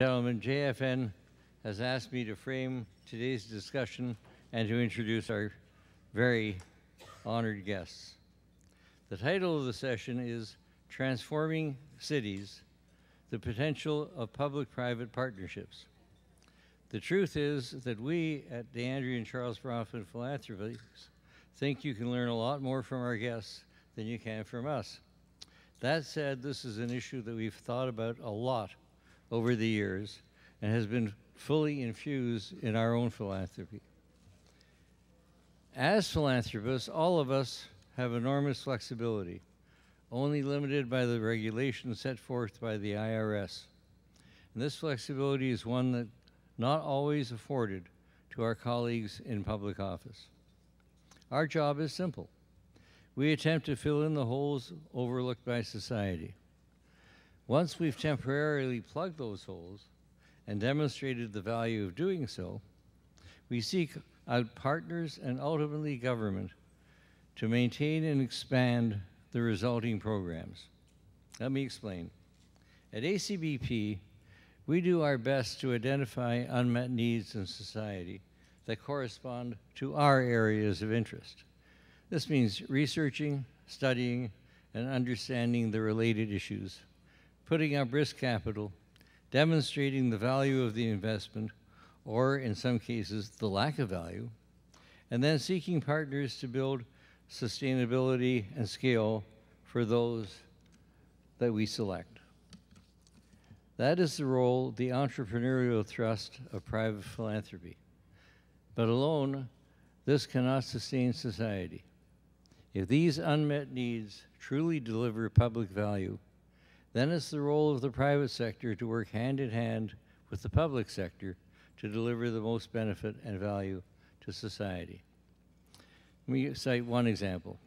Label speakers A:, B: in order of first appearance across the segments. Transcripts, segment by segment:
A: Gentlemen, JFN has asked me to frame today's discussion and to introduce our very honored guests. The title of the session is Transforming Cities, the Potential of Public-Private Partnerships. The truth is that we at the Andrew and Charles Bronfman Philanthropies think you can learn a lot more from our guests than you can from us. That said, this is an issue that we've thought about a lot over the years and has been fully infused in our own philanthropy. As philanthropists, all of us have enormous flexibility, only limited by the regulations set forth by the IRS. And this flexibility is one that not always afforded to our colleagues in public office. Our job is simple. We attempt to fill in the holes overlooked by society. Once we've temporarily plugged those holes and demonstrated the value of doing so, we seek out partners and ultimately government to maintain and expand the resulting programs. Let me explain. At ACBP, we do our best to identify unmet needs in society that correspond to our areas of interest. This means researching, studying, and understanding the related issues, putting up risk capital, demonstrating the value of the investment, or in some cases, the lack of value, and then seeking partners to build sustainability and scale for those that we select. That is the role, the entrepreneurial thrust of private philanthropy. But alone, this cannot sustain society. If these unmet needs truly deliver public value, then it's the role of the private sector to work hand in hand with the public sector to deliver the most benefit and value to society. Let me cite one example.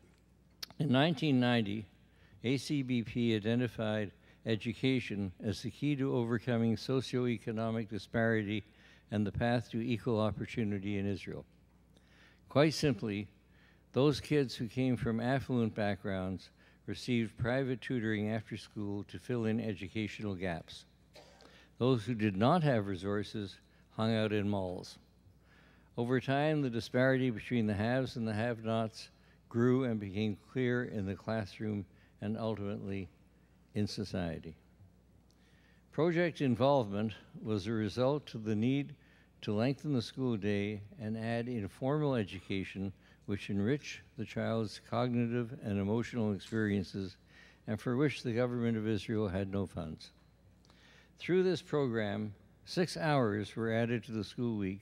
A: In 1990, ACBP identified education as the key to overcoming socioeconomic disparity and the path to equal opportunity in Israel. Quite simply, those kids who came from affluent backgrounds received private tutoring after school to fill in educational gaps. Those who did not have resources hung out in malls. Over time, the disparity between the haves and the have-nots grew and became clear in the classroom and ultimately in society. Project involvement was a result of the need to lengthen the school day and add informal education which enrich the child's cognitive and emotional experiences and for which the government of Israel had no funds. Through this program, 6 hours were added to the school week,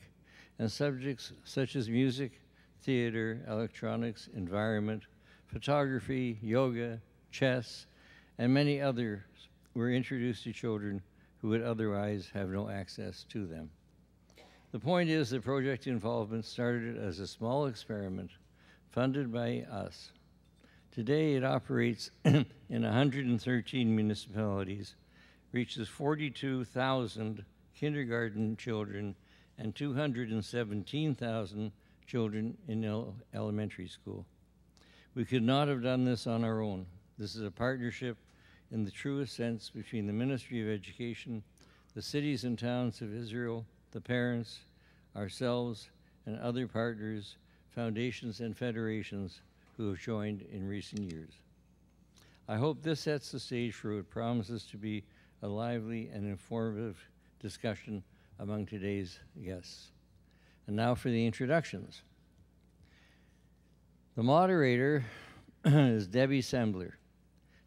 A: and subjects such as music, theater, electronics, environment, photography, yoga, chess, and many others were introduced to children who would otherwise have no access to them. The point is that project involvement started as a small experiment funded by us. Today it operates in 113 municipalities, reaches 42,000 kindergarten children and 217,000 children in elementary school. We could not have done this on our own. This is a partnership in the truest sense between the Ministry of Education, the cities and towns of Israel, the parents, ourselves, and other partners, foundations, and federations who have joined in recent years. I hope this sets the stage for what promises to be a lively and informative discussion among today's guests. And now for the introductions. The moderator is Debbie Sembler.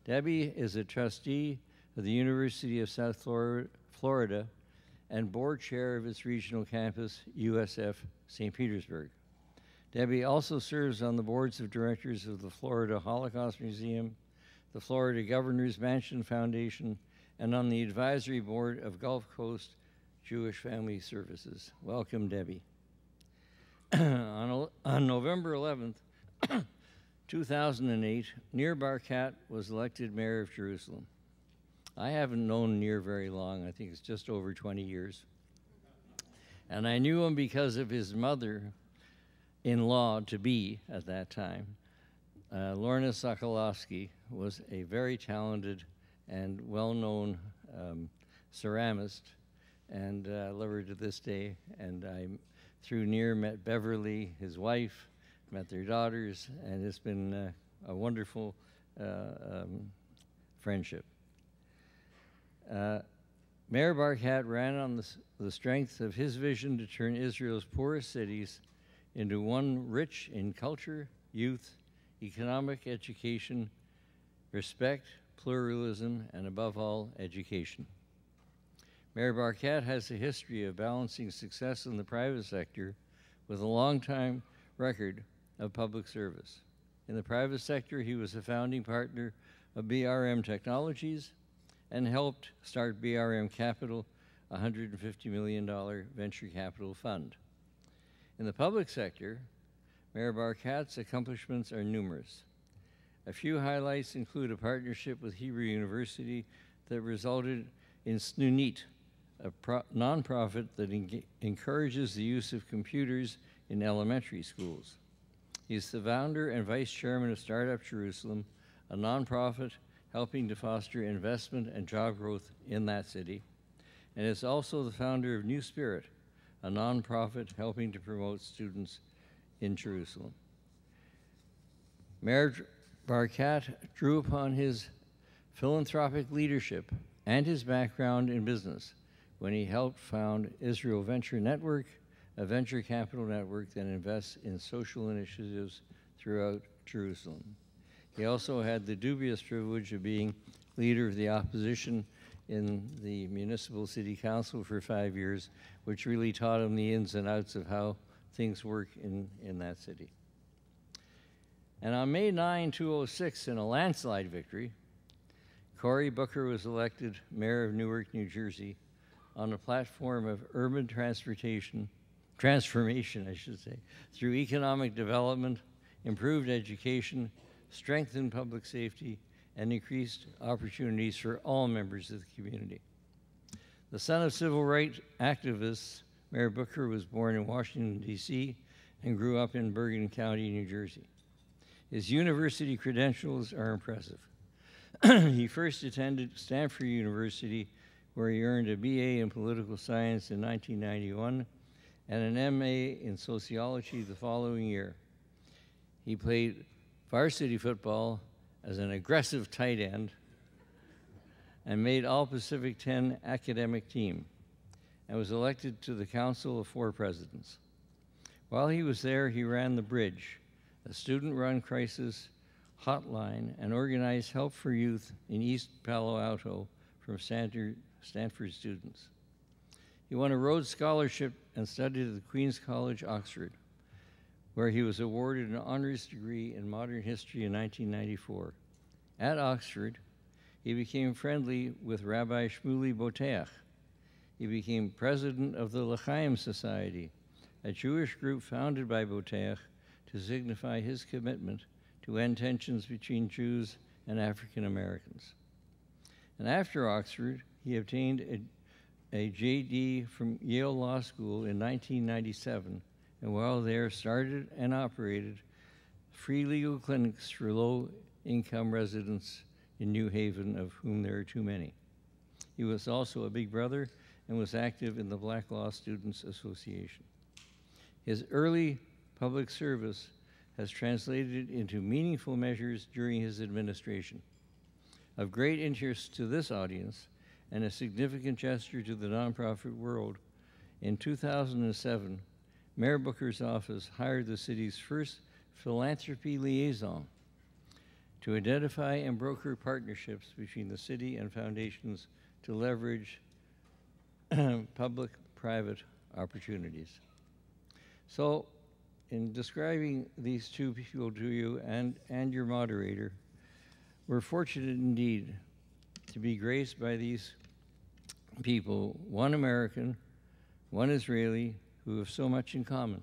A: Debbie is a trustee of the University of South Florida and board chair of its regional campus, USF St. Petersburg. Debbie also serves on the boards of directors of the Florida Holocaust Museum, the Florida Governor's Mansion Foundation, and on the advisory board of Gulf Coast Jewish Family Services. Welcome, Debbie. On November 11th, 2008, Nir Barkat was elected mayor of Jerusalem. I haven't known Nir very long. I think it's just over 20 years. And I knew him because of his mother-in-law to be at that time. Lorna Sokolowski was a very talented and well-known ceramist and I love her to this day. And I, through NEAR, met Beverly, his wife, met their daughters, and it's been a wonderful friendship. Mayor Barkat ran on the strength of his vision to turn Israel's poorest cities into one rich in culture, youth, economic education, respect, pluralism, and above all, education. Mayor Barkat has a history of balancing success in the private sector with a long-time record of public service. In the private sector, he was a founding partner of BRM Technologies and helped start BRM Capital, a $150 million venture capital fund. In the public sector, Mayor Barkat's accomplishments are numerous. A few highlights include a partnership with Hebrew University that resulted in SNUNIT, a nonprofit that encourages the use of computers in elementary schools. He's the founder and vice chairman of Startup Jerusalem, a nonprofit helping to foster investment and job growth in that city, and is also the founder of New Spirit, a nonprofit helping to promote students in Jerusalem. Mayor Barkat drew upon his philanthropic leadership and his background in business when he helped found Israel Venture Network, a venture capital network that invests in social initiatives throughout Jerusalem. He also had the dubious privilege of being leader of the opposition in the municipal city council for 5 years, which really taught him the ins and outs of how things work in that city. And on May 9, 2006, in a landslide victory, Cory Booker was elected mayor of Newark, New Jersey, on a platform of urban transformation, I should say, through economic development, improved education, strengthened public safety, and increased opportunities for all members of the community. The son of civil rights activists, Mayor Booker was born in Washington, D.C., and grew up in Bergen County, New Jersey. His university credentials are impressive. He first attended Stanford University, where he earned a BA in political science in 1991 and an MA in sociology the following year. He played varsity football as an aggressive tight end and made All-Pacific 10 academic team and was elected to the Council of 4 Presidents. While he was there, he ran The Bridge, a student-run crisis hotline, and organized help for youth in East Palo Alto from Stanford students. He won a Rhodes Scholarship and studied at the Queen's College, Oxford, where he was awarded an honors degree in modern history in 1994. At Oxford, he became friendly with Rabbi Shmuley Boteach. He became president of the L'Chaim Society, a Jewish group founded by Boteach to signify his commitment to end tensions between Jews and African Americans. And after Oxford, he obtained a JD from Yale Law School in 1997, and while there started and operated free legal clinics for low-income residents in New Haven, of whom there are too many. He was also a big brother and was active in the Black Law Students Association. His early public service has translated into meaningful measures during his administration. Of great interest to this audience and a significant gesture to the nonprofit world, in 2007, Mayor Booker's office hired the city's first philanthropy liaison to identify and broker partnerships between the city and foundations to leverage public-private opportunities. So, in describing these two people to you and your moderator, we're fortunate indeed to be graced by these people, one American, one Israeli, who have so much in common.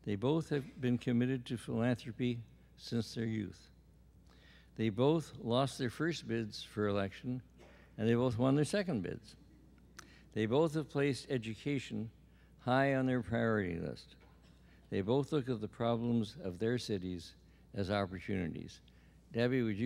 A: They both have been committed to philanthropy since their youth. They both lost their first bids for election, and they both won their second bids. They both have placed education high on their priority list. They both look at the problems of their cities as opportunities. Debbie, would you